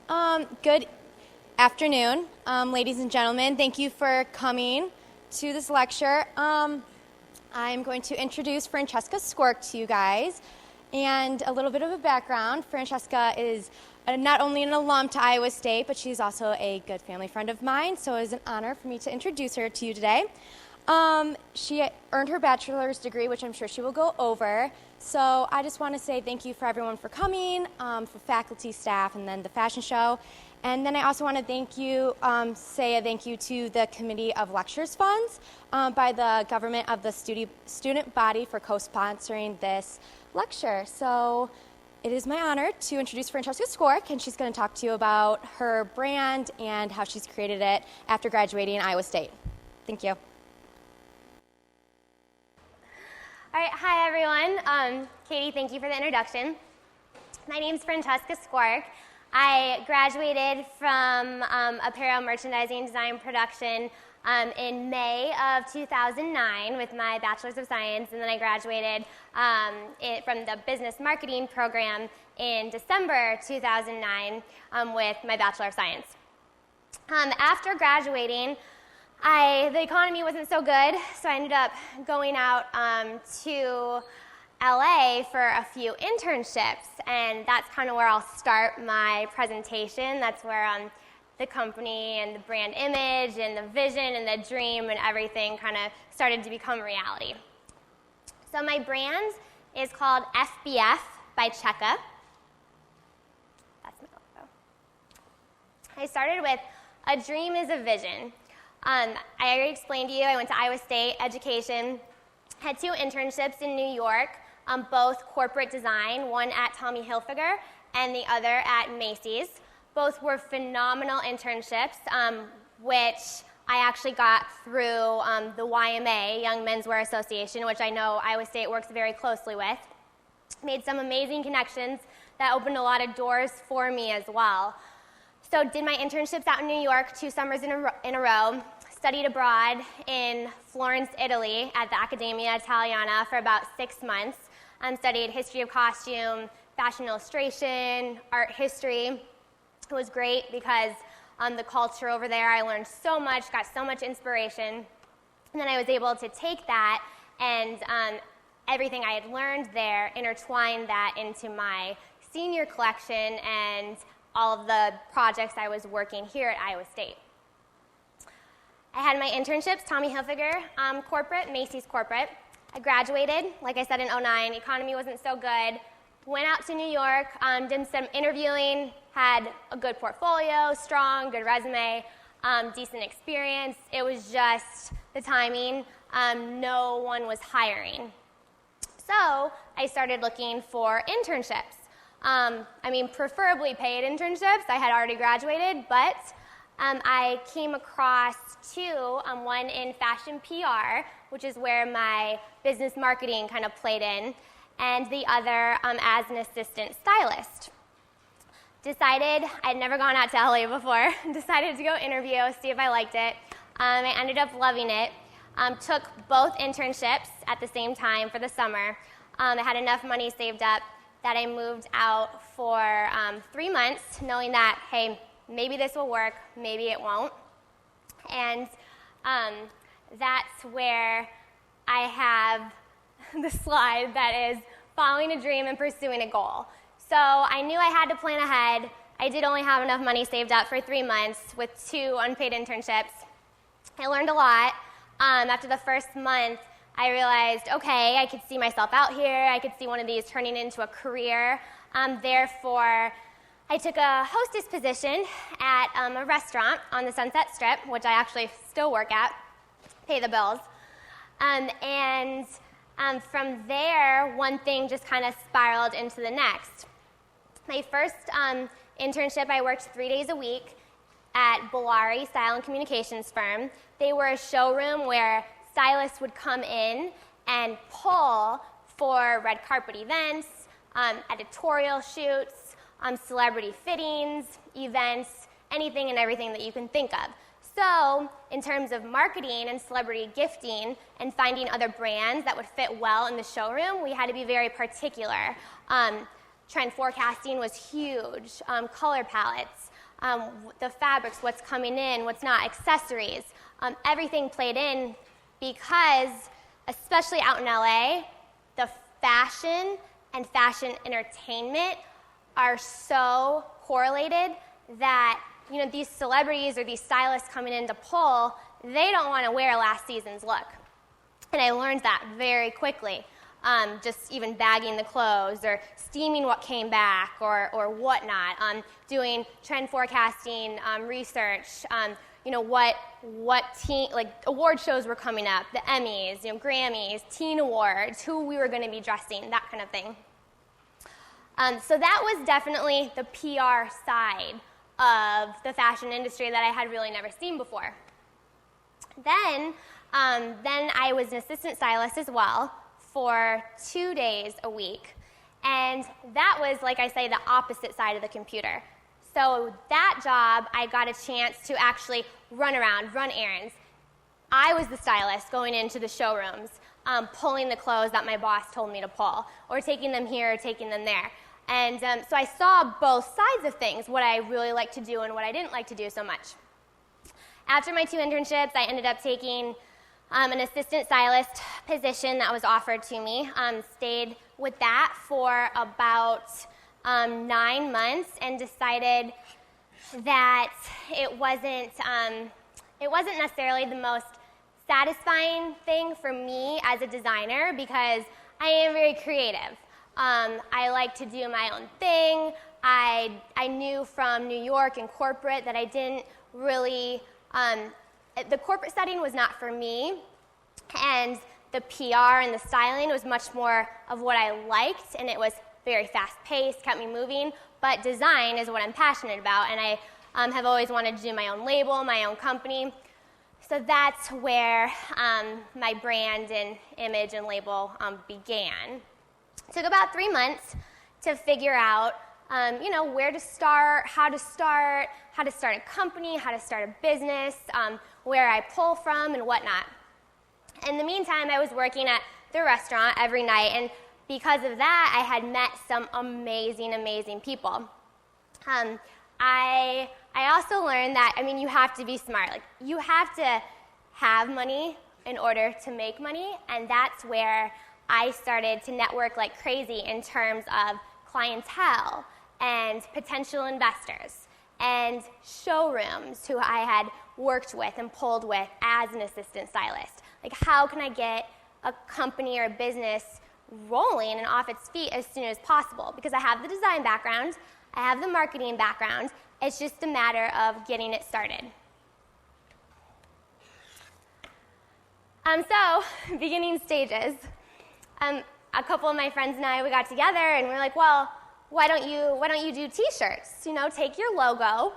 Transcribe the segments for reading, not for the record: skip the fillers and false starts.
Good afternoon, ladies and gentlemen. Thank you for coming to this lecture. I'm going to introduce Francesca Squark to you guys, and a little bit of a background. Francesca is not only an alum to Iowa State, but she's also a good family friend of mine, so it is an honor for me to introduce her to you today. She earned her bachelor's degree, which I'm sure she will go over. So I just want to say thank you for everyone for coming, for faculty, staff, and then the fashion show. And then I also want to say a thank you to the Committee of Lectures Funds by the government of the student body for co-sponsoring this lecture. So it is my honor to introduce Francesca Squark, and she's going to talk to you about her brand and how she's created it after graduating Iowa State. Thank you. All right, hi everyone. Katie, thank you for the introduction. My name is Francesca Squark. I graduated from apparel merchandising design production in May of 2009 with my Bachelor's of Science, and then I graduated from the business marketing program in December 2009 with my Bachelor of Science. After graduating, the economy wasn't so good, so I ended up going out to LA for a few internships, and that's kind of where I'll start my presentation. That's where the company and the brand image and the vision and the dream and everything kind of started to become reality. So my brand is called FBF by Cheka. That's my logo. I started with a dream is a vision. I already explained to you, I went to Iowa State education, had 2 internships in New York, both corporate design, one at Tommy Hilfiger and the other at Macy's. Both were phenomenal internships, which I actually got through the YMA, Young Menswear Association, which I know Iowa State works very closely with. Made some amazing connections that opened a lot of doors for me as well. So did my internships out in New York 2 summers in a row, studied abroad in Florence, Italy at the Accademia Italiana for about 6 months, studied history of costume, fashion illustration, art history. It was great because the culture over there, I learned so much, got so much inspiration, and then I was able to take that and everything I had learned there, intertwine that into my senior collection and all of the projects I was working here at Iowa State. I had my internships, Tommy Hilfiger corporate, Macy's corporate. I graduated, like I said, in 2009. Economy wasn't so good. Went out to New York, did some interviewing, had a good portfolio, strong, good resume, decent experience. It was just the timing. No one was hiring. So I started looking for internships. Preferably paid internships. I had already graduated, but I came across 2, one in fashion PR, which is where my business marketing kind of played in, and the other as an assistant stylist. Decided, I'd never gone out to LA before, decided to go interview, see if I liked it. I ended up loving it. Took both internships at the same time for the summer. I had enough money saved up that I moved out for 3 months, knowing that, hey, maybe this will work, maybe it won't. And that's where I have the slide that is following a dream and pursuing a goal. So I knew I had to plan ahead. I did only have enough money saved up for 3 months with 2 unpaid internships. I learned a lot. After the first month, I realized, okay, I could see myself out here. I could see one of these turning into a career. Therefore, I took a hostess position at a restaurant on the Sunset Strip, which I actually still work at, pay the bills. From there, one thing just kind of spiraled into the next. My first internship, I worked 3 days a week at Bulari Style and Communications Firm. They were a showroom where stylists would come in and pull for red carpet events, editorial shoots, celebrity fittings, events, anything and everything that you can think of. So in terms of marketing and celebrity gifting and finding other brands that would fit well in the showroom, we had to be very particular. Trend forecasting was huge, color palettes, the fabrics, what's coming in, what's not, accessories. Everything played in because, especially out in LA, the fashion and fashion entertainment are so correlated that these celebrities or these stylists coming in to pull, they don't want to wear last season's look. And I learned that very quickly. Just even bagging the clothes or steaming what came back or whatnot, doing trend forecasting research, what teen, like award shows were coming up, the Emmys, Grammys, teen awards, who we were going to be dressing, that kind of thing. So that was definitely the PR side of the fashion industry that I had really never seen before. Then I was an assistant stylist as well for 2 days a week. And that was, like I say, the opposite side of the computer. So that job, I got a chance to actually run around, run errands. I was the stylist going into the showrooms, pulling the clothes that my boss told me to pull, or taking them here or taking them there. And so I saw both sides of things, what I really liked to do and what I didn't like to do so much. After my 2 internships, I ended up taking an assistant stylist position that was offered to me. Stayed with that for about 9 months and decided that it wasn't necessarily the most satisfying thing for me as a designer because I am very creative. I like to do my own thing. I knew from New York and corporate that I didn't really, the corporate setting was not for me, and the PR and the styling was much more of what I liked, and it was very fast-paced, kept me moving, but design is what I'm passionate about, and I have always wanted to do my own label, my own company. So that's where my brand and image and label began. It took about 3 months to figure out, where to start, how to start a company, how to start a business, where I pull from and whatnot. In the meantime, I was working at the restaurant every night, and because of that, I had met some amazing, amazing people. I also learned that, you have to be smart. Like, you have to have money in order to make money, and that's where I started to network like crazy in terms of clientele and potential investors and showrooms who I had worked with and pulled with as an assistant stylist. Like, how can I get a company or a business rolling and off its feet as soon as possible? Because I have the design background, I have the marketing background, it's just a matter of getting it started. So, beginning stages. A couple of my friends and I, we got together and we're like, well, why don't you do t-shirts? Take your logo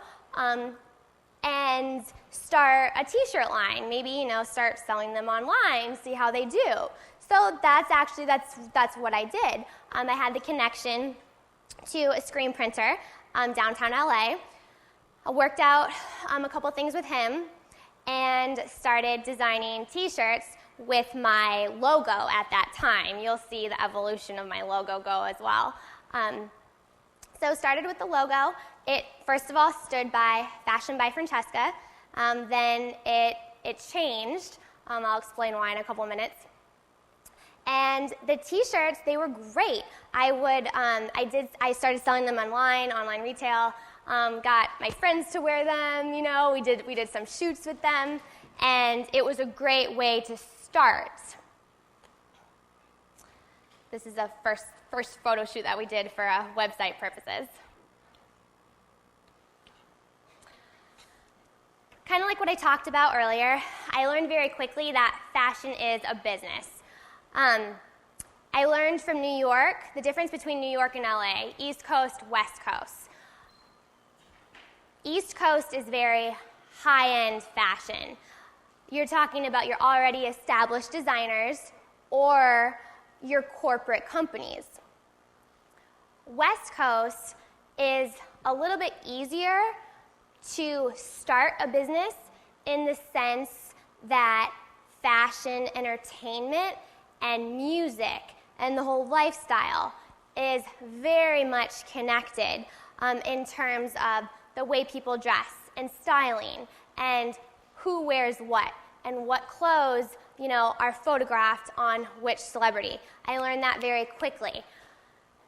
and start a t-shirt line. Maybe, start selling them online, see how they do. So that's what I did. I had the connection to a screen printer downtown LA. I worked out a couple things with him and started designing t-shirts with my logo at that time. You'll see the evolution of my logo go as well. So started with the logo. It, first of all, stood by Fashion by Francesca. Then it changed. I'll explain why in a couple minutes. And the t-shirts, they were great. I started selling them online retail, got my friends to wear them, we did some shoots with them, and it was a great way to start. This is a first photo shoot that we did for website purposes. Kind of like what I talked about earlier, I learned very quickly that fashion is a business. I learned from New York the difference between New York and LA, East Coast, West Coast. East Coast is very high-end fashion. You're talking about your already established designers or your corporate companies. West Coast is a little bit easier to start a business in the sense that fashion, entertainment, and music and the whole lifestyle is very much connected in terms of the way people dress and styling and who wears what and what clothes, are photographed on which celebrity. I learned that very quickly.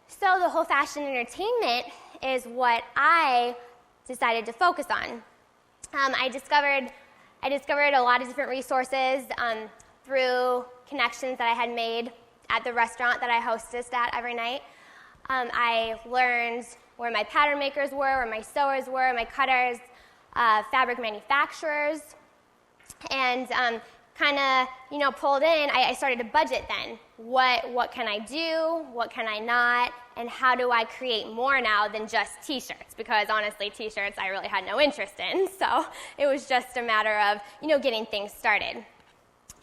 So the whole fashion entertainment is what I decided to focus on. I discovered a lot of different resources through connections that I had made at the restaurant that I hostessed at every night. I learned where my pattern makers were, where my sewers were, my cutters, fabric manufacturers, and kind of, pulled in. I started to budget then. What can I do? What can I not? And how do I create more now than just T-shirts? Because honestly, T-shirts I really had no interest in. So it was just a matter of, getting things started.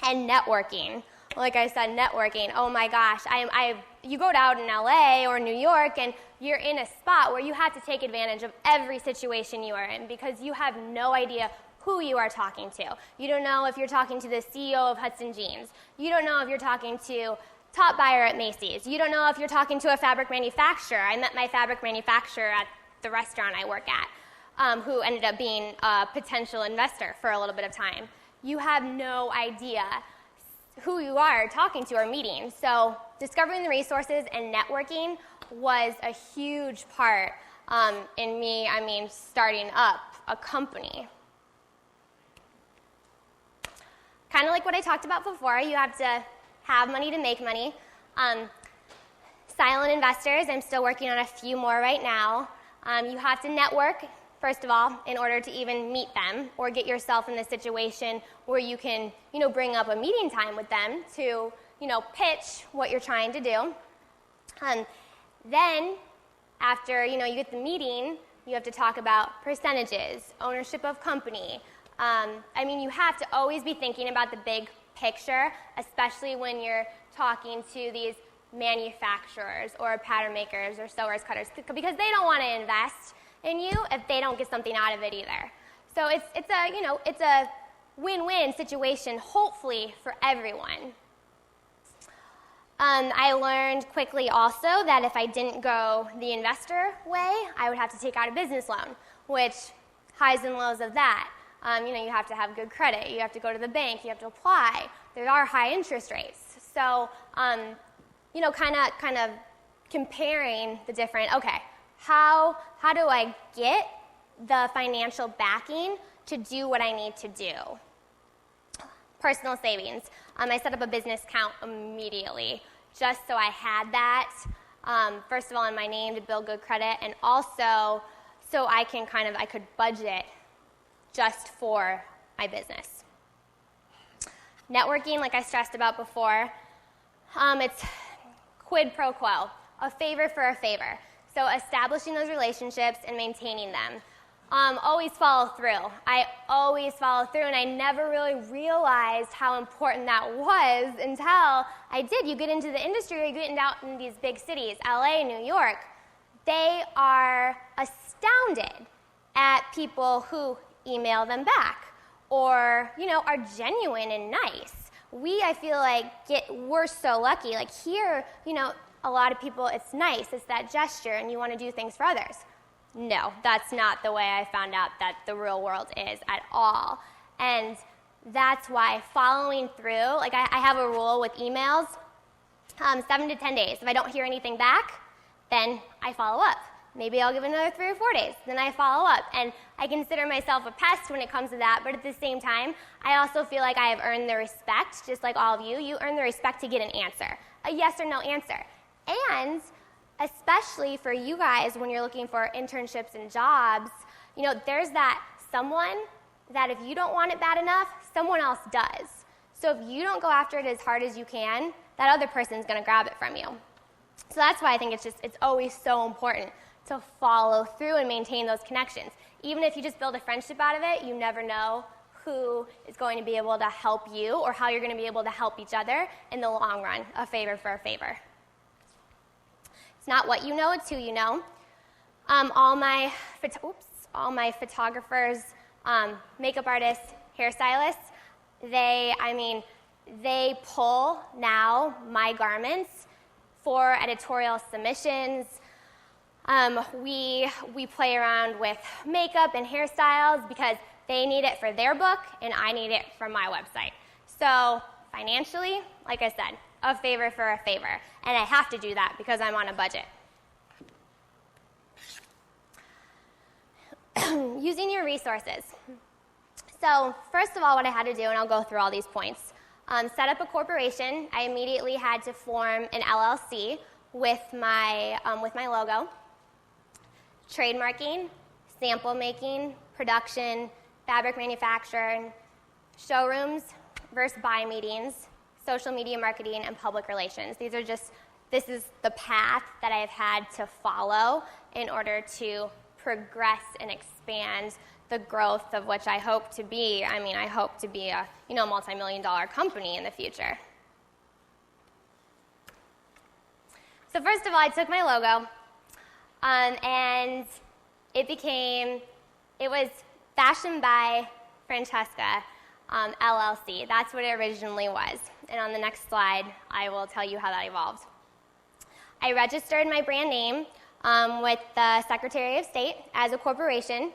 And networking. Like I said, networking. Oh my gosh, you go out in LA or New York and you're in a spot where you have to take advantage of every situation you are in because you have no idea who you are talking to. You don't know if you're talking to the CEO of Hudson Jeans. You don't know if you're talking to top buyer at Macy's. You don't know if you're talking to a fabric manufacturer. I met my fabric manufacturer at the restaurant I work at, who ended up being a potential investor for a little bit of time. You have no idea who you are talking to or meeting. So discovering the resources and networking was a huge part in me, starting up a company. Kind of like what I talked about before, you have to have money to make money. Silent investors, I'm still working on a few more right now. You have to network, first of all, in order to even meet them or get yourself in the situation where you can, bring up a meeting time with them to, pitch what you're trying to do. Then, after, you get the meeting, you have to talk about percentages, ownership of company. You have to always be thinking about the big picture, especially when you're talking to these manufacturers or pattern makers or sewers, cutters, because they don't want to invest in you if they don't get something out of it either. So it's a win-win situation, hopefully, for everyone. I learned quickly also that if I didn't go the investor way, I would have to take out a business loan, which highs and lows of that. You have to have good credit. You have to go to the bank. You have to apply. There are high interest rates. So, kind of comparing the different, okay, how do I get the financial backing to do what I need to do? Personal savings. I set up a business account immediately just so I had that, first of all, in my name to build good credit, and also so I could budget just for my business. Networking, like I stressed about before, it's quid pro quo, a favor for a favor. So establishing those relationships and maintaining them. Always follow through. I always follow through, and I never really realized how important that was until I did. You get into the industry, or you get out in these big cities, LA, New York. They are astounded at people who email them back or, are genuine and nice. I feel like, we're so lucky. Like here, a lot of people, it's nice, it's that gesture, and you want to do things for others. No, that's not the way I found out that the real world is at all. And that's why following through, like I have a rule with emails, 7 to 10 days. If I don't hear anything back, then I follow up. Maybe I'll give another 3 or 4 days. Then I follow up. And I consider myself a pest when it comes to that, but at the same time, I also feel like I have earned the respect, just like all of you. You earn the respect to get an answer, a yes or no answer. And especially for you guys when you're looking for internships and jobs, there's that someone that if you don't want it bad enough, someone else does. So if you don't go after it as hard as you can, that other person's going to grab it from you. So that's why I think it's always so important to follow through and maintain those connections. Even if you just build a friendship out of it, you never know who is going to be able to help you or how you're going to be able to help each other in the long run, a favor for a favor. It's not what you know, it's who you know. All my photographers, makeup artists, hairstylists, they pull now my garments for editorial submissions. We play around with makeup and hairstyles because they need it for their book and I need it for my website. So financially, like I said, a favor for a favor. And I have to do that because I'm on a budget. Using your resources. So first of all, what I had to do, and I'll go through all these points, set up a corporation. I immediately had to form an LLC with my logo. Trademarking, sample making, production, fabric manufacturing, showrooms versus buy meetings, social media marketing, and public relations. This is the path that I've had to follow in order to progress and expand the growth of which I hope to be. I hope to be a multi-million-dollar company in the future. So first of all, I took my logo, and it was Fashion by Francesca LLC. That's what it originally was. And on the next slide, I will tell you how that evolved. I registered my brand name with the Secretary of State as a corporation.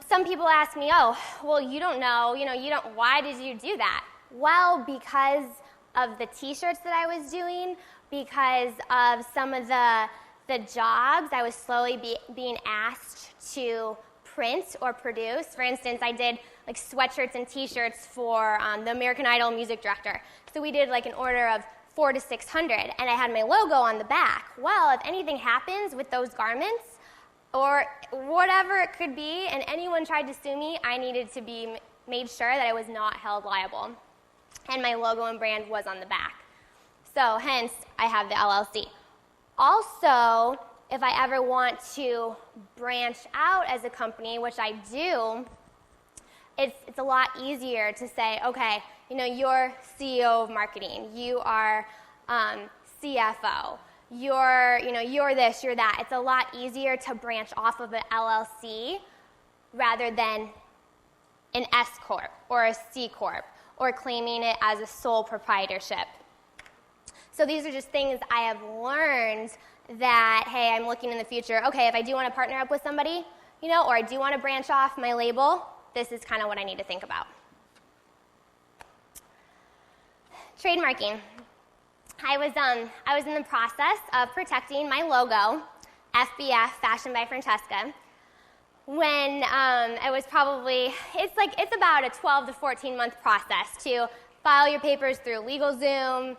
Some people ask me, oh, well, you don't know, why did you do that? Well, because of the t-shirts that I was doing, because of some of the jobs I was slowly being asked to print or produce. For instance, I did like sweatshirts and t-shirts for the American Idol music director. So we did like an order of 400 to 600, and I had my logo on the back. Well, if anything happens with those garments, or whatever it could be, and anyone tried to sue me, I needed to be made sure that I was not held liable. And my logo and brand was on the back. So hence, I have the LLC. Also, if I ever want to branch out as a company, which I do, it's a lot easier to say, okay, you're CEO of marketing, you are CFO, you're this, you're that. It's a lot easier to branch off of an LLC rather than an S Corp or a C Corp or claiming it as a sole proprietorship. So these are just things I have learned that, hey, I'm looking in the future. Okay, if I do want to partner up with somebody, or I do want to branch off my label, this is kind of what I need to think about. Trademarking. I was in the process of protecting my logo, FBF, Fashion by Francesca, when it was probably, it's about a 12 to 14 month process to file your papers through LegalZoom,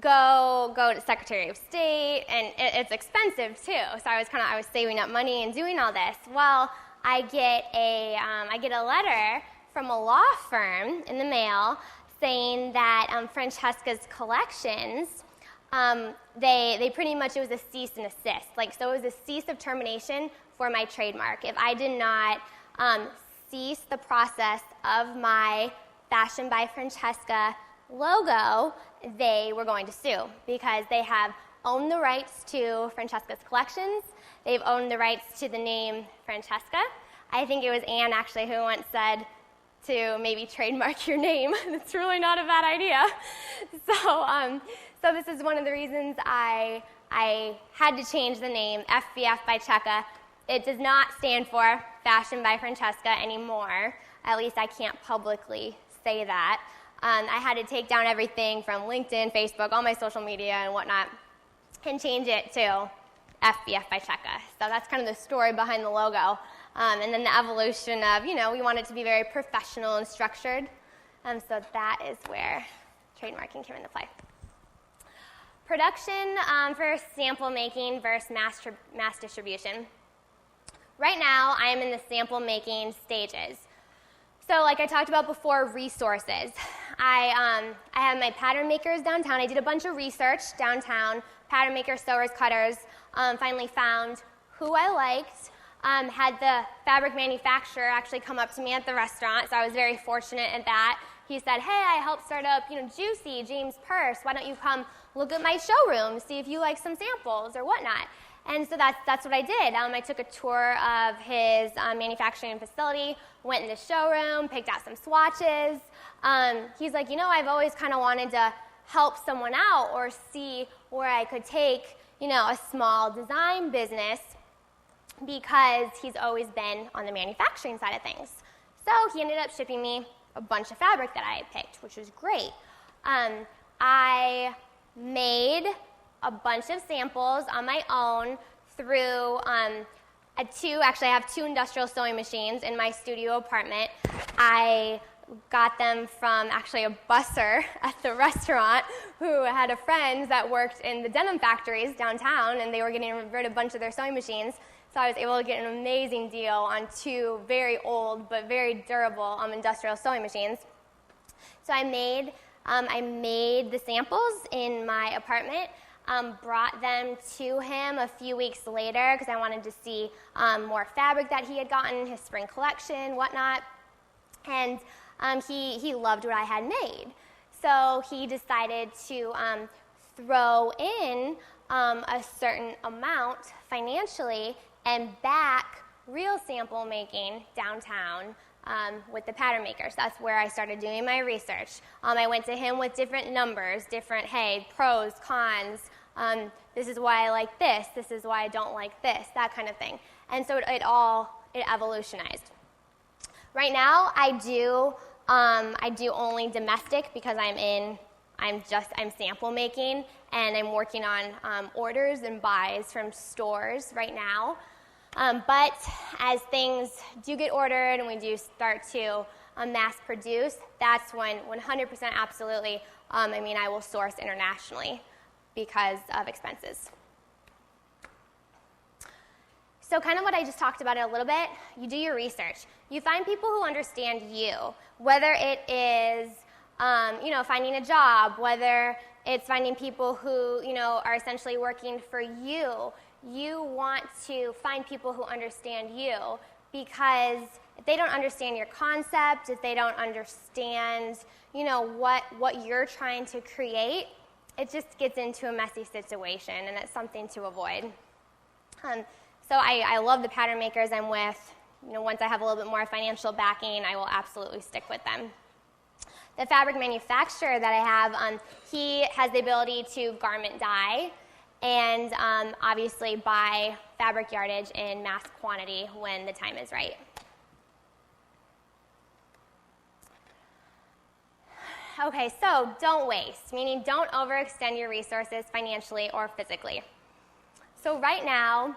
go to Secretary of State, and it's expensive too. So I was saving up money and doing all this. Well, I get a letter from a law firm in the mail saying that Francesca's collections, they pretty much, it was a cease and assist. So it was a cease of termination for my trademark. If I did not cease the process of my Fashion by Francesca logo, they were going to sue because they have owned the rights to Francesca's collections. They've owned the rights to the name Francesca. I think it was Anne actually who once said to maybe trademark your name. It's really not a bad idea. So this is one of the reasons I had to change the name, FBF by Checka. It does not stand for Fashion by Francesca anymore. At least I can't publicly say that. I had to take down everything from LinkedIn, Facebook, all my social media and whatnot, and change it to FBF by Checka. So that's kind of the story behind the logo. And then the evolution of, we want it to be very professional and structured. So that is where trademarking came into play. Production for sample making versus mass distribution. Right now, I am in the sample making stages. So like I talked about before, resources. I have my pattern makers downtown. I did a bunch of research downtown, pattern makers, sewers, cutters, finally found who I liked, had the fabric manufacturer actually come up to me at the restaurant, so I was very fortunate at that. He said, hey, I helped start up, Juicy, James Purse. Why don't you come look at my showroom, see if you like some samples or whatnot. And so that's what I did. I took a tour of his manufacturing facility, went in the showroom, picked out some swatches. He's like, I've always kind of wanted to help someone out or see where I could take, a small design business because he's always been on the manufacturing side of things. So he ended up shipping me a bunch of fabric that I had picked, which was great. I made a bunch of samples on my own through I have 2 industrial sewing machines in my studio apartment. I got them from actually a busser at the restaurant who had a friend that worked in the denim factories downtown, and they were getting rid of a bunch of their sewing machines. So I was able to get an amazing deal on 2 very old but very durable industrial sewing machines. So I made the samples in my apartment, brought them to him a few weeks later because I wanted to see more fabric that he had gotten, his spring collection, whatnot. And he loved what I had made. So he decided to throw in a certain amount financially and back real sample making downtown with the pattern makers. That's where I started doing my research. I went to him with different numbers, hey, pros, cons, this is why I like this is why I don't like this, that kind of thing. And so it evolutionized. Right now, I do only domestic because I'm sample making, and I'm working on orders and buys from stores right now. But as things do get ordered and we do start to mass produce, that's when 100% absolutely, I will source internationally because of expenses. So kind of what I just talked about it a little bit, you do your research. You find people who understand you, whether it is, finding a job, whether it's finding people who, are essentially working for you. You want to find people who understand you, because if they don't understand your concept, if they don't understand, what you're trying to create, it just gets into a messy situation, and it's something to avoid. So I love the pattern makers I'm with. Once I have a little bit more financial backing, I will absolutely stick with them. The fabric manufacturer that I have, he has the ability to garment dye and obviously buy fabric yardage in mass quantity when the time is right. Okay, so don't waste, meaning don't overextend your resources financially or physically. So right now,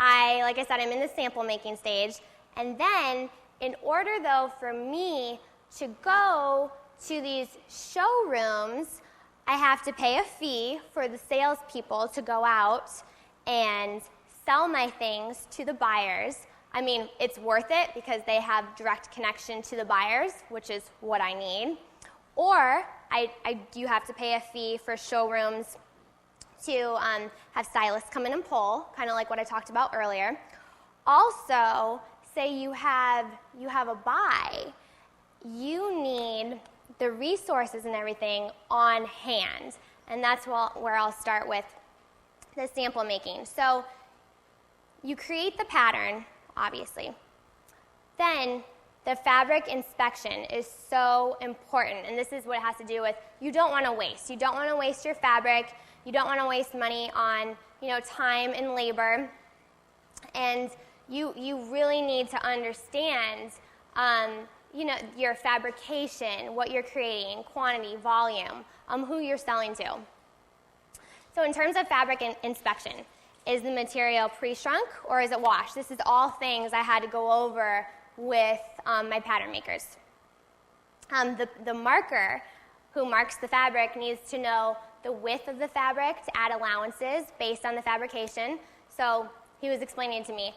like I said, I'm in the sample making stage, and then in order though for me to go to these showrooms, I have to pay a fee for the salespeople to go out and sell my things to the buyers. It's worth it because they have direct connection to the buyers, which is what I need. Or I do have to pay a fee for showrooms to have stylists come in and pull, kind of like what I talked about earlier. Also, say you have a buy, you need the resources and everything on hand, and that's where I'll start with the sample making. So you create the pattern, obviously. Then the fabric inspection is so important, and this is what it has to do with you don't want to waste. You don't want to waste your fabric. You don't want to waste money on time and labor, and you really need to understand your fabrication, what you're creating, quantity, volume, who you're selling to. So in terms of fabric inspection, is the material pre-shrunk or is it washed? This is all things I had to go over with my pattern makers. The marker who marks the fabric needs to know the width of the fabric to add allowances based on the fabrication. So he was explaining to me,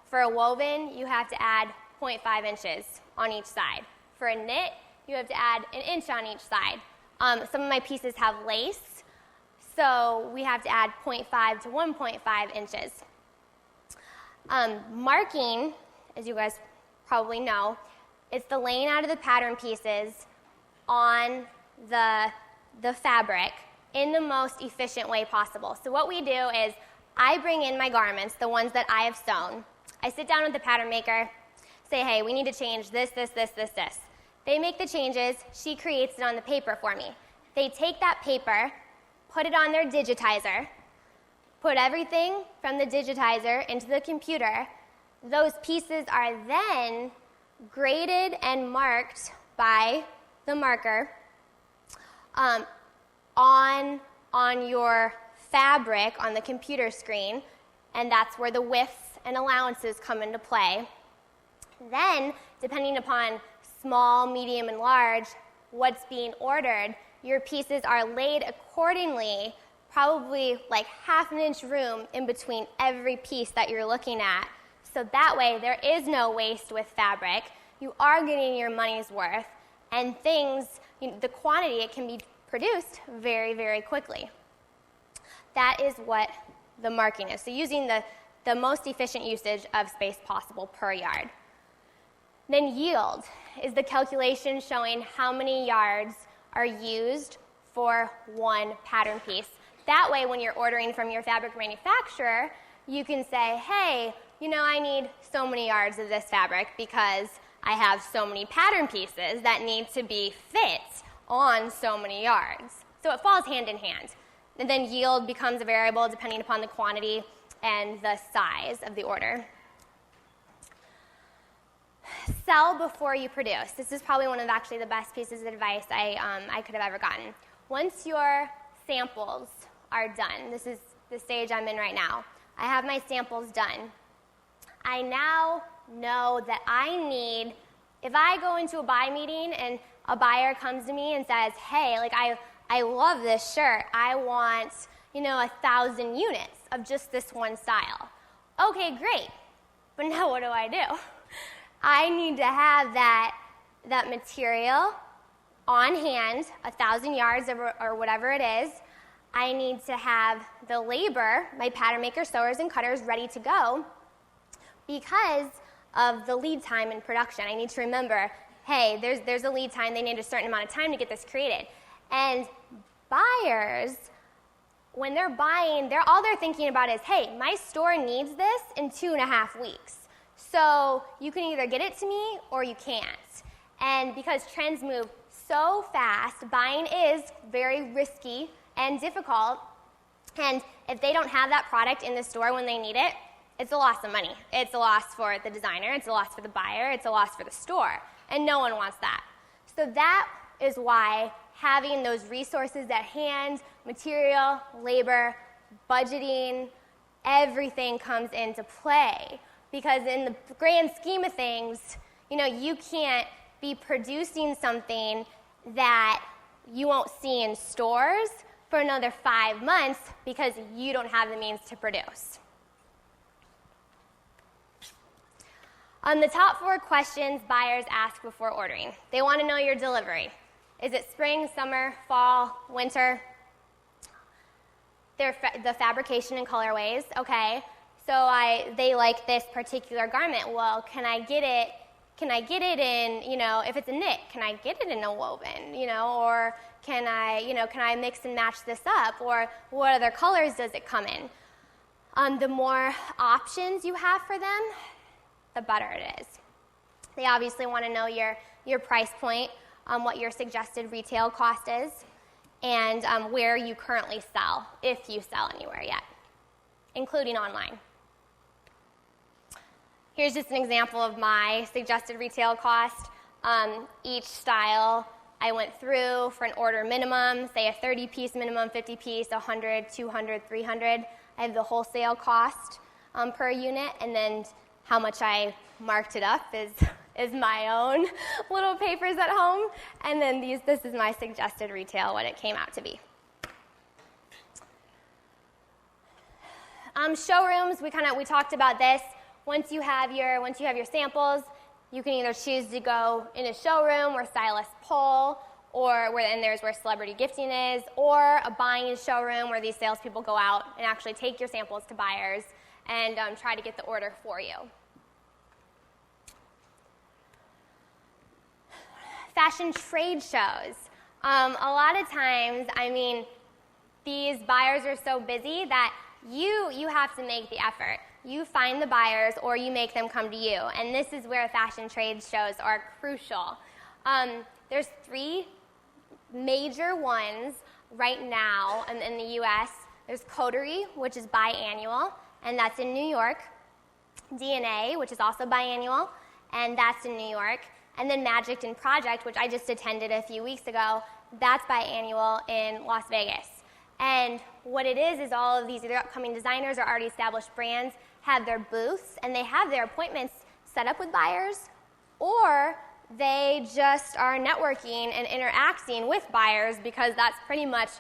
for a woven, you have to add 0.5 inches on each side. For a knit, you have to add an inch on each side. Some of my pieces have lace, so we have to add 0.5 to 1.5 inches. Marking, as you guys probably know, it's the laying out of the pattern pieces on the fabric in the most efficient way possible. So what we do is I bring in my garments, the ones that I have sewn. I sit down with the pattern maker, say, hey, we need to change this. They make the changes. She creates it on the paper for me. They take that paper, put it on their digitizer, put everything from the digitizer into the computer. Those pieces are then graded and marked by the marker on your fabric on the computer screen, and that's where the widths and allowances come into play. Then, depending upon small, medium, and large, what's being ordered, your pieces are laid accordingly, probably like half an inch room in between every piece that you're looking at. So that way, there is no waste with fabric. You are getting your money's worth, and things, the quantity, it can be produced very, very quickly. That is what the marking is. So using the most efficient usage of space possible per yard. Then yield is the calculation showing how many yards are used for one pattern piece. That way, when you're ordering from your fabric manufacturer, you can say, hey, I need so many yards of this fabric because I have so many pattern pieces that need to be fit on so many yards. So it falls hand in hand. And then yield becomes a variable depending upon the quantity and the size of the order. Sell before you produce. This is probably one of actually the best pieces of advice I could have ever gotten. Once your samples are done, this is the stage I'm in right now. I have my samples done. I now know that if I go into a buy meeting and a buyer comes to me and says, hey, I love this shirt. I want, 1,000 units of just this one style. Okay, great. But now what do? I need to have that material on hand, 1,000 yards or whatever it is. I need to have the labor, my pattern makers, sewers, and cutters ready to go because of the lead time in production. I need to remember, hey, there's a lead time. They need a certain amount of time to get this created. And buyers, when they're buying, all they're thinking about is, hey, my store needs this in 2.5 weeks. So you can either get it to me or you can't. And because trends move so fast, buying is very risky and difficult. And if they don't have that product in the store when they need it, it's a loss of money. It's a loss for the designer. It's a loss for the buyer. It's a loss for the store. And no one wants that. So that is why having those resources at hand, material, labor, budgeting, everything comes into play. Because in the grand scheme of things, you can't be producing something that you won't see in stores for another 5 months because you don't have the means to produce. The top 4 questions buyers ask before ordering. They want to know your delivery. Is it spring, summer, fall, winter? The fabrication and colorways, okay. So they like this particular garment. Well, can I get it in, if it's a knit, can I get it in a woven, or can I mix and match this up, or what other colors does it come in? The more options you have for them, the better it is. They obviously want to know your price point, what your suggested retail cost is, and where you currently sell, if you sell anywhere yet, including online. Here's just an example of my suggested retail cost. Each style I went through for an order minimum, say a 30-piece minimum, 50-piece, 100, 200, 300. I have the wholesale cost per unit, and then how much I marked it up is my own little papers at home. And then this is my suggested retail, what it came out to be. Showrooms, we talked about this. Once you have your samples, you can either choose to go in a showroom where stylists pull, and there's where celebrity gifting is, or a buying showroom where these salespeople go out and actually take your samples to buyers and try to get the order for you. Fashion trade shows. A lot of times, these buyers are so busy that you have to make the effort. You find the buyers or you make them come to you. And this is where fashion trade shows are crucial. There's 3 major ones right now in the U.S. There's Coterie, which is biannual, and that's in New York. DNA, which is also biannual, and that's in New York. And then Magic and Project, which I just attended a few weeks ago, that's biannual in Las Vegas. And what it is all of these either upcoming designers or already established brands have their booths, and they have their appointments set up with buyers, or they just are networking and interacting with buyers because that's pretty much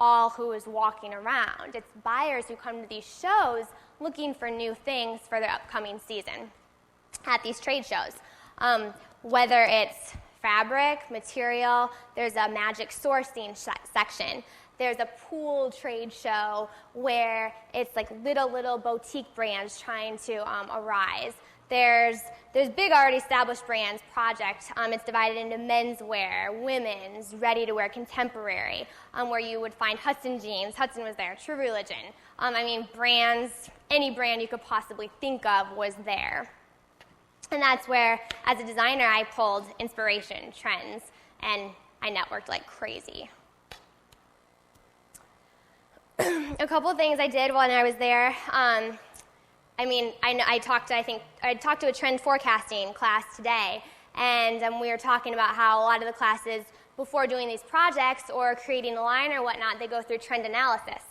all who is walking around. It's buyers who come to these shows looking for new things for their upcoming season at these trade shows. Whether it's fabric, material, there's a magic sourcing section. There's a pool trade show where it's like little boutique brands trying to arise. There's big already established brands, Project. It's divided into menswear, women's, ready-to-wear, contemporary, where you would find Hudson Jeans. Hudson was there. True Religion. Brands, any brand you could possibly think of was there. And that's where, as a designer, I pulled inspiration, trends, and I networked like crazy. A couple things I did when I was there. I talked to a trend forecasting class today, and we were talking about how a lot of the classes, before doing these projects or creating a line or whatnot, they go through trend analysis.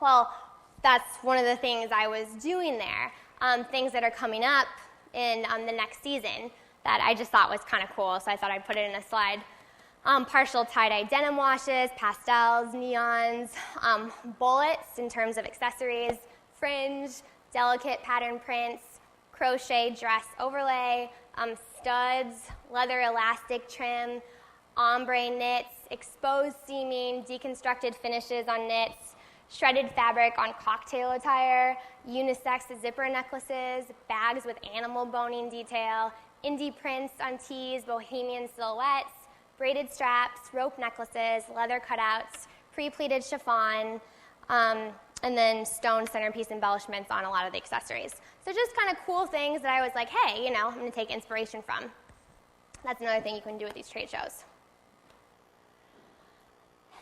Well, that's one of the things I was doing there. Things that are coming up in the next season that I just thought was kind of cool, so I thought I'd put it in a slide. Partial tie-dye denim washes, pastels, neons, bullets in terms of accessories, fringe, delicate pattern prints, crochet dress overlay, studs, leather elastic trim, ombre knits, exposed seaming, deconstructed finishes on knits, shredded fabric on cocktail attire, unisex zipper necklaces, bags with animal boning detail, indie prints on tees, bohemian silhouettes, braided straps, rope necklaces, leather cutouts, pre-pleated chiffon, and then stone centerpiece embellishments on a lot of the accessories. So just kind of cool things that I was like, hey, I'm going to take inspiration from. That's another thing you can do with these trade shows.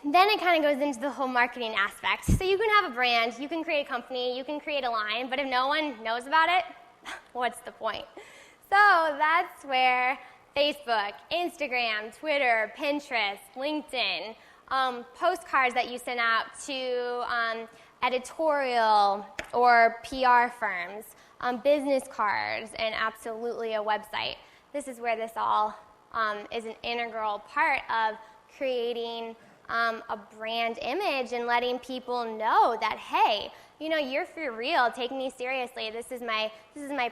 Then it kind of goes into the whole marketing aspect. So you can have a brand, you can create a company, you can create a line, but if no one knows about it, what's the point? So that's where Facebook, Instagram, Twitter, Pinterest, LinkedIn, postcards that you send out to editorial or PR firms, business cards, and absolutely a website. This is where this all is an integral part of creating a brand image and letting people know that, hey, you're for real, take me seriously. This is my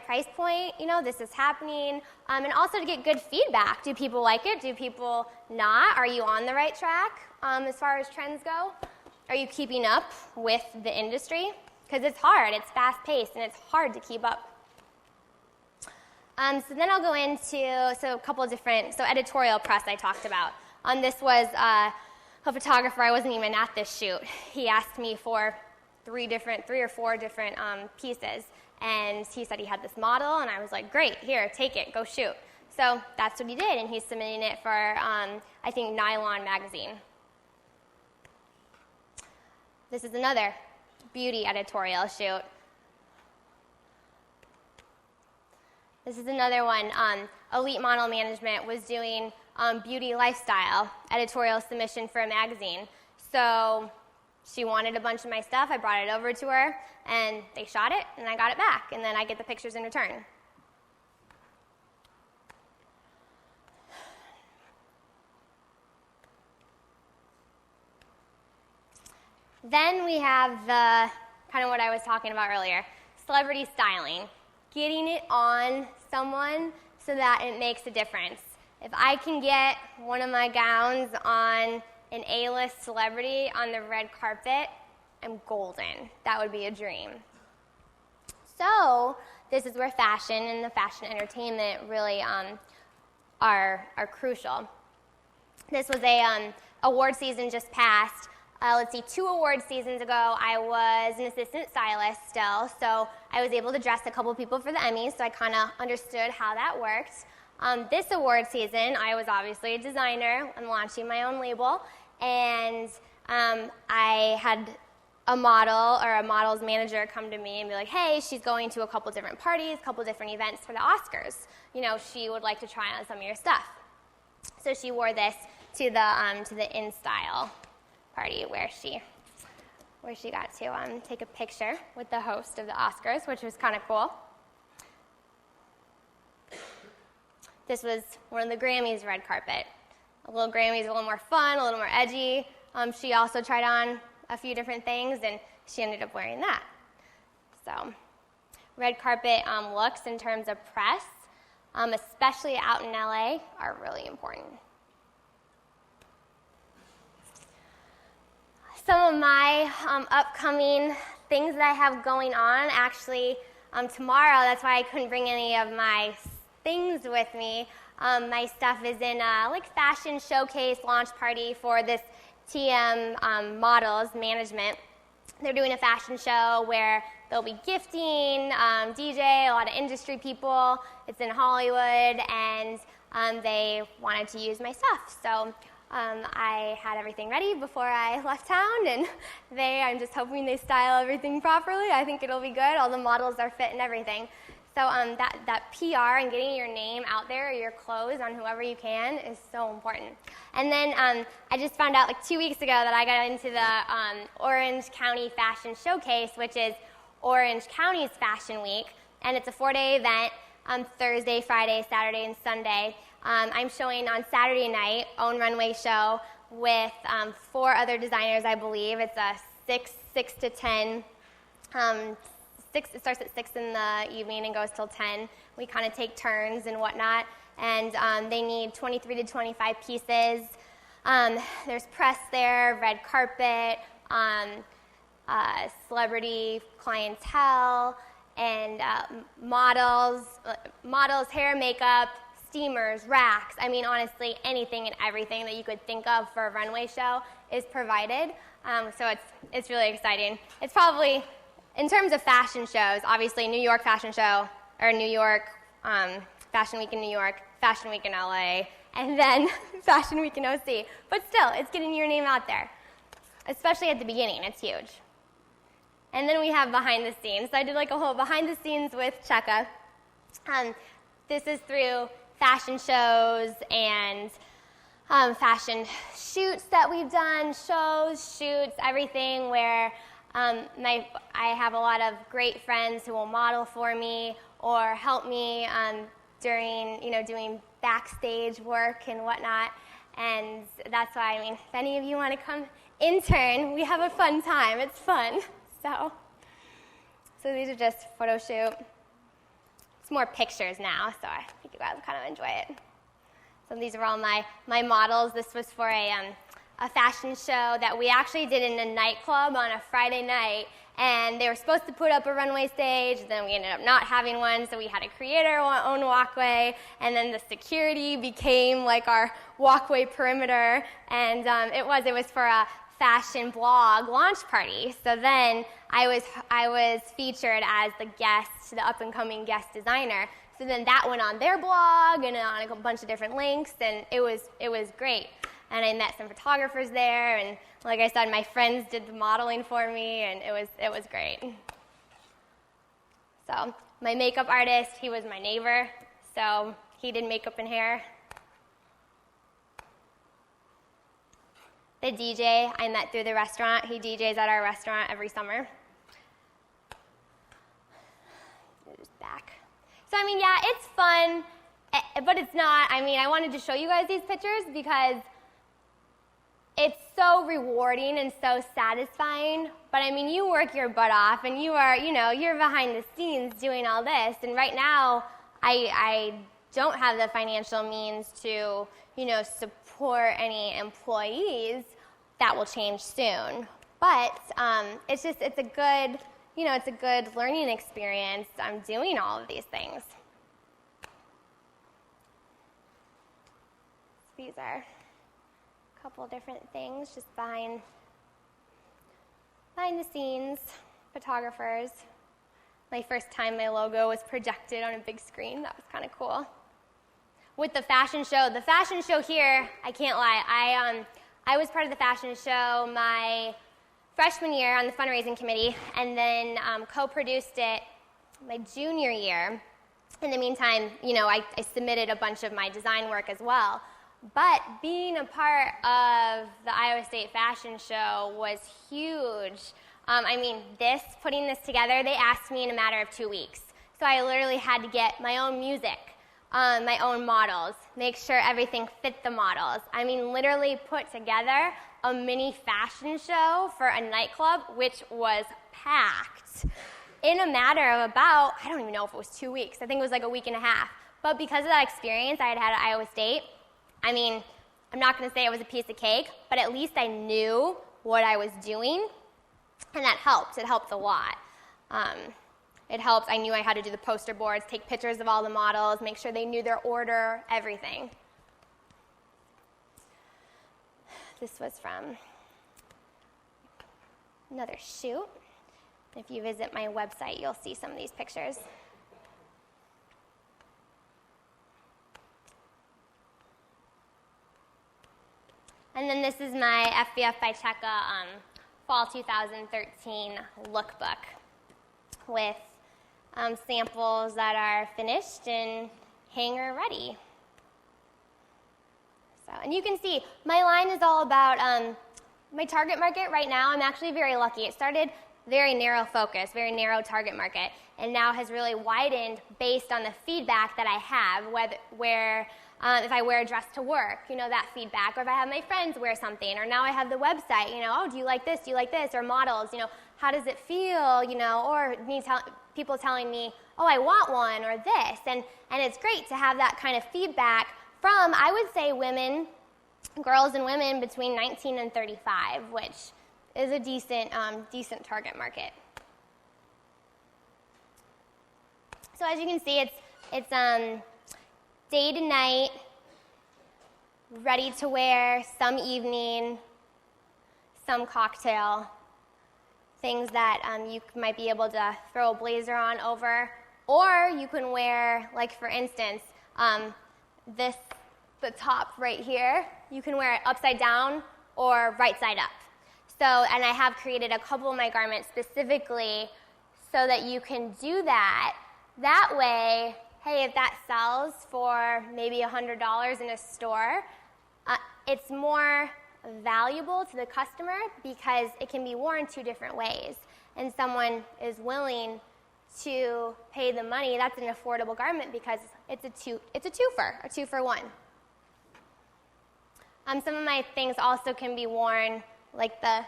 price point, this is happening. And also to get good feedback. Do people like it? Do people not? Are you on the right track as far as trends go? Are you keeping up with the industry? Because it's hard, it's fast-paced, and it's hard to keep up. So then I'll go into a couple of different, editorial press I talked about. This was a photographer. I wasn't even at this shoot. He asked me for three or four different pieces, and he said he had this model, and I was like, great, here, take it, go shoot. So that's what he did, and he's submitting it for, I think, Nylon magazine. This is another beauty editorial shoot. This is another one. Elite Model Management was doing beauty lifestyle editorial submission for a magazine. So she wanted a bunch of my stuff. I brought it over to her, and they shot it, and I got it back, and then I get the pictures in return. Then we have the kind of what I was talking about earlier, celebrity styling, getting it on someone so that it makes a difference. If I can get one of my gowns on an A-list celebrity on the red carpet, I'm golden. That would be a dream. So this is where fashion and the fashion entertainment really are crucial. This was a award season just passed. 2 award seasons ago, I was an assistant stylist still, so I was able to dress a couple people for the Emmys, so I kind of understood how that worked. This award season, I was obviously a designer. I'm launching my own label, and I had a model or a model's manager come to me and be like, hey, she's going to a couple different parties, a couple different events for the Oscars. She would like to try on some of your stuff. So she wore this to the InStyle party where she got to take a picture with the host of the Oscars, which was kind of cool. This was one of the Grammys red carpet. A little Grammys, a little more fun, a little more edgy. She also tried on a few different things, and she ended up wearing that. So, red carpet looks in terms of press, especially out in LA, are really important. Some of my upcoming things that I have going on, actually, tomorrow, that's why I couldn't bring any of my things with me. My stuff is in a fashion showcase launch party for this TM Models Management. They're doing a fashion show where they'll be gifting, DJ, a lot of industry people. It's in Hollywood, and they wanted to use my stuff. So I had everything ready before I left town, and I'm just hoping they style everything properly. I think it'll be good. All the models are fit and everything. So that PR and getting your name out there, or your clothes on whoever you can, is so important. And then I just found out 2 weeks ago that I got into the Orange County Fashion Showcase, which is Orange County's Fashion Week, and it's a 4-day event, Thursday, Friday, Saturday, and Sunday. I'm showing on Saturday night, own runway show, with 4 other designers, I believe. It's a 6 to 10. It starts at 6 in the evening and goes till 10. We kind of take turns and whatnot, and they need 23 to 25 pieces. There's press there, red carpet, celebrity clientele, and models, hair, makeup, steamers, racks. I mean, honestly, anything and everything that you could think of for a runway show is provided. So it's really exciting. It's probably, in terms of fashion shows, obviously New York Fashion Show, or New York Fashion Week in New York, Fashion Week in LA, and then Fashion Week in OC. But still, it's getting your name out there, especially at the beginning. It's huge. And then we have behind the scenes. So I did a whole behind the scenes with Cheka. This is through fashion shows and fashion shoots that we've done, shows, shoots, everything where I have a lot of great friends who will model for me or help me during, doing backstage work and whatnot. And that's why, if any of you want to come intern, we have a fun time. It's fun. So these are just photo shoot. It's more pictures now, so I think you guys will kind of enjoy it. So these are all my models. This was for a fashion show that we actually did in a nightclub on a Friday night, and they were supposed to put up a runway stage, then we ended up not having one, so we had to create our own walkway, and then the security became our walkway perimeter, and it was for a fashion blog launch party. So then I was featured as the up-and-coming guest designer. So then that went on their blog and on a bunch of different links, and it was great. And I met some photographers there, and like I said, my friends did the modeling for me, and it was great. So my makeup artist, he was my neighbor, so he did makeup and hair. The DJ I met through the restaurant. He DJs at our restaurant every summer. Just back. So yeah, it's fun, but it's not. I wanted to show you guys these pictures because it's so rewarding and so satisfying. But you work your butt off, and you are, you're behind the scenes doing all this. And right now, I don't have the financial means to, support any employees. That will change soon. But it's a good, it's a good learning experience. I'm doing all of these things. These are a couple different things just behind the scenes, photographers. My first time my logo was projected on a big screen. That was kind of cool. With the fashion show here, I can't lie. I was part of the fashion show. My freshman year on the fundraising committee, and then co-produced it my junior year. In the meantime, I submitted a bunch of my design work as well. But being a part of the Iowa State Fashion Show was huge. Putting this together, they asked me in a matter of 2 weeks. So I literally had to get my own music, my own models, make sure everything fit the models. Literally put together a mini fashion show for a nightclub, which was packed in a matter of about, I don't even know if it was 2 weeks. I think it was like a week and a half. But because of that experience I had had at Iowa State, I'm not going to say it was a piece of cake, but at least I knew what I was doing, and that helped. It helped a lot. It helped. I knew I had to do the poster boards, take pictures of all the models, make sure they knew their order, everything. This was from another shoot. If you visit my website, you'll see some of these pictures. And then this is my FBF by Cheka Fall 2013 lookbook with samples that are finished and hanger ready. And you can see my line is all about my target market right now. I'm actually very lucky. It started very narrow focus, very narrow target market, and now has really widened based on the feedback that I have, where if I wear a dress to work, that feedback, or if I have my friends wear something, or now I have the website, oh, do you like this, or models, how does it feel, or people telling me, oh, I want one, or this, and it's great to have that kind of feedback from, I would say, girls and women between 19 and 35, which is a decent target market. So as you can see, it's day to night, ready to wear, some evening, some cocktail, things that you might be able to throw a blazer on over, or you can wear, like for instance, the top right here, you can wear it upside down or right side up. So, and I have created a couple of my garments specifically so that you can do that. That way, hey, if that sells for maybe $100 in a store, it's more valuable to the customer because it can be worn 2 different ways. And someone is willing to pay the money. That's an affordable garment because it's a twofer, a 2-for-1. Some of my things also can be worn like the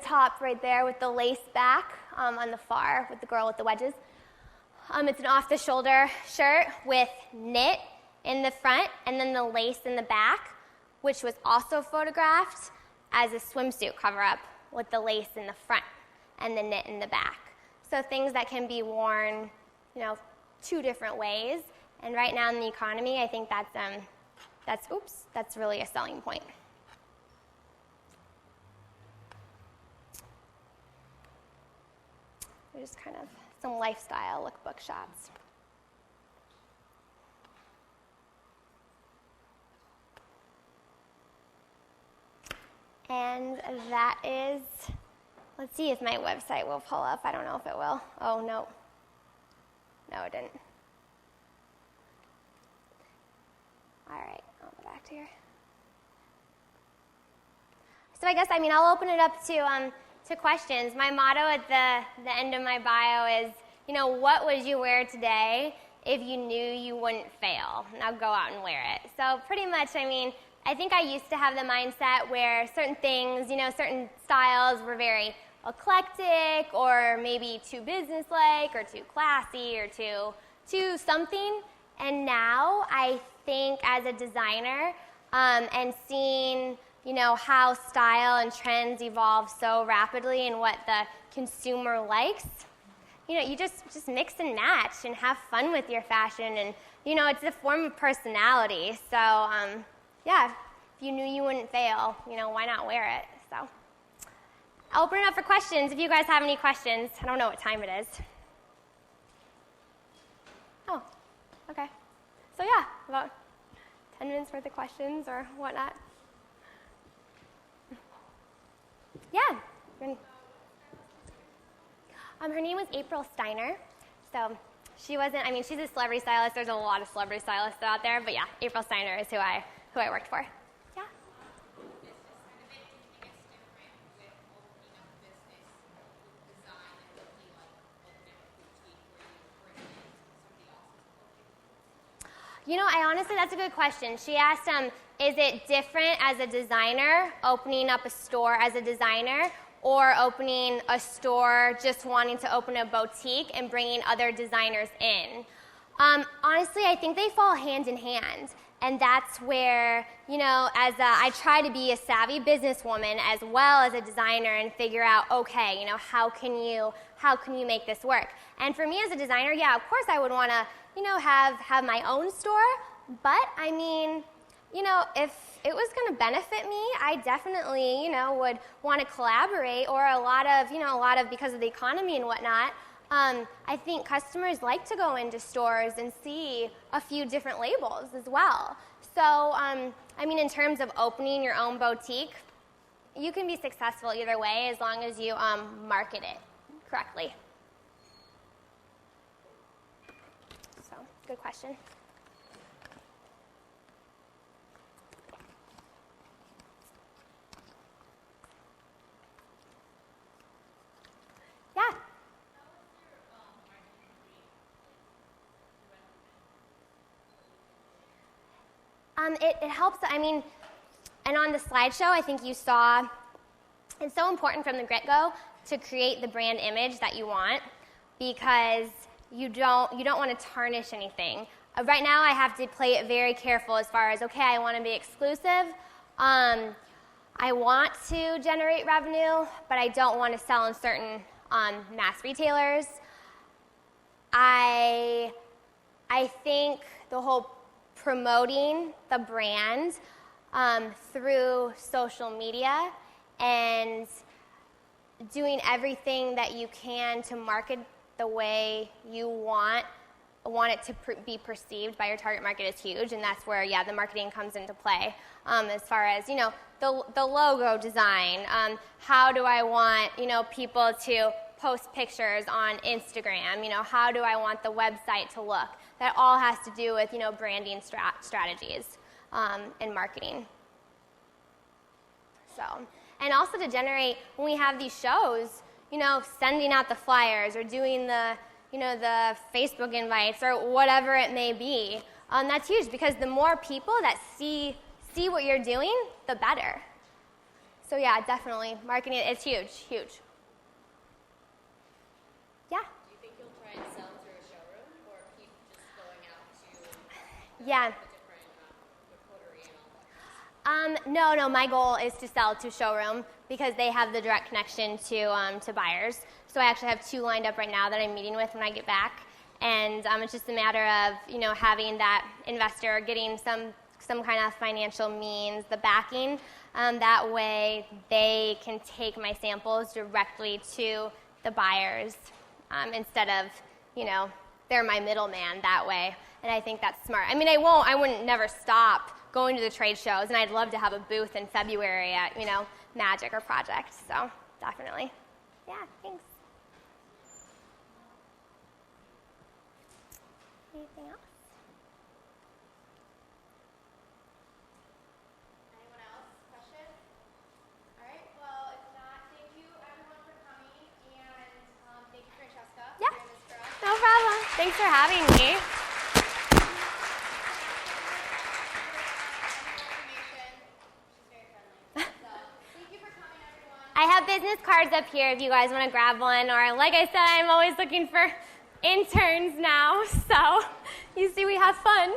top right there with the lace back on the far with the girl with the wedges. It's an off-the-shoulder shirt with knit in the front and then the lace in the back, which was also photographed as a swimsuit cover-up with the lace in the front and the knit in the back. So things that can be worn, 2 different ways. And right now in the economy, I think that's really a selling point. Just kind of some lifestyle lookbook shots. And that is, let's see if my website will pull up. I don't know if it will. Oh, no. No, it didn't. All right, I'll go back to here. So I guess, I'll open it up to questions. My motto at the end of my bio is, what would you wear today if you knew you wouldn't fail? Now go out and wear it. So pretty much, I think I used to have the mindset where certain things, certain styles were very eclectic or maybe too businesslike or too classy or too something. And now I think as a designer and seeing how style and trends evolve so rapidly and what the consumer likes, you just mix and match and have fun with your fashion. And, it's a form of personality. So, if you knew you wouldn't fail, why not wear it? So I'll open it up for questions if you guys have any questions. I don't know what time it is. Oh, okay. So, about 10 minutes worth of questions or whatnot. Her name was April Steiner. So she wasn't, I mean, she's a celebrity stylist. There's a lot of celebrity stylists out there, but yeah, April Steiner is who I worked for. Yeah. You know, I honestly, that's a good question. She asked, is it different as a designer, opening up a store as a designer, or opening a store just wanting to open a boutique and bringing other designers in? Honestly, I think they fall hand in hand. And that's where, you know, I try to be a savvy businesswoman as well as a designer and figure out, okay, you know, how can you make this work? And for me as a designer, yeah, of course I would want to, you know, have my own store. But I mean, you know, if it was going to benefit me, I definitely, you know, would want to collaborate, or a lot of because of the economy and whatnot. I think customers like to go into stores and see a few different labels as well. So, I mean, in terms of opening your own boutique, you can be successful either way as long as you market it correctly. So, good question. Yeah. It helps, I mean, and on the slideshow, I think you saw, it's so important from the get-go to create the brand image that you want, because you don't want to tarnish anything. Right now, I have to play it very careful as far as, okay, I want to be exclusive. I want to generate revenue, but I don't want to sell in certain mass retailers. I think the whole promoting the brand through social media and doing everything that you can to market the way you want it to be perceived by your target market is huge, and that's where, yeah, the marketing comes into play. As far as, you know, the logo design, how do I want, you know, people to post pictures on Instagram, you know, how do I want the website to look? That all has to do with, you know, branding strategies and marketing. So, and also to generate, when we have these shows, you know, sending out the flyers or doing the, you know, the Facebook invites or whatever it may be, that's huge, because the more people that see what you're doing, the better. So yeah, definitely, marketing, it's huge, huge. Yeah? Do you think you'll try and sell through a showroom, or keep just going out to Yeah. the different pottery and all that? No, my goal is to sell to showroom because they have the direct connection to buyers. So I actually have 2 lined up right now that I'm meeting with when I get back. And it's just a matter of, you know, having that investor, getting some kind of financial means, the backing. That way they can take my samples directly to the buyers instead of, you know, they're my middleman that way. And I think that's smart. I mean, I wouldn't never stop going to the trade shows, and I'd love to have a booth in February at, you know, Magic or Project. So definitely. Yeah, thanks. Anything else? Anyone else? Questions? All right. Well, if not, thank you everyone for coming, and thank you, Francesca. Yeah. For doing this for us. No problem. Thanks for having me. I have business cards up here if you guys want to grab one, or like I said, I'm always looking for interns now, so you see we have fun.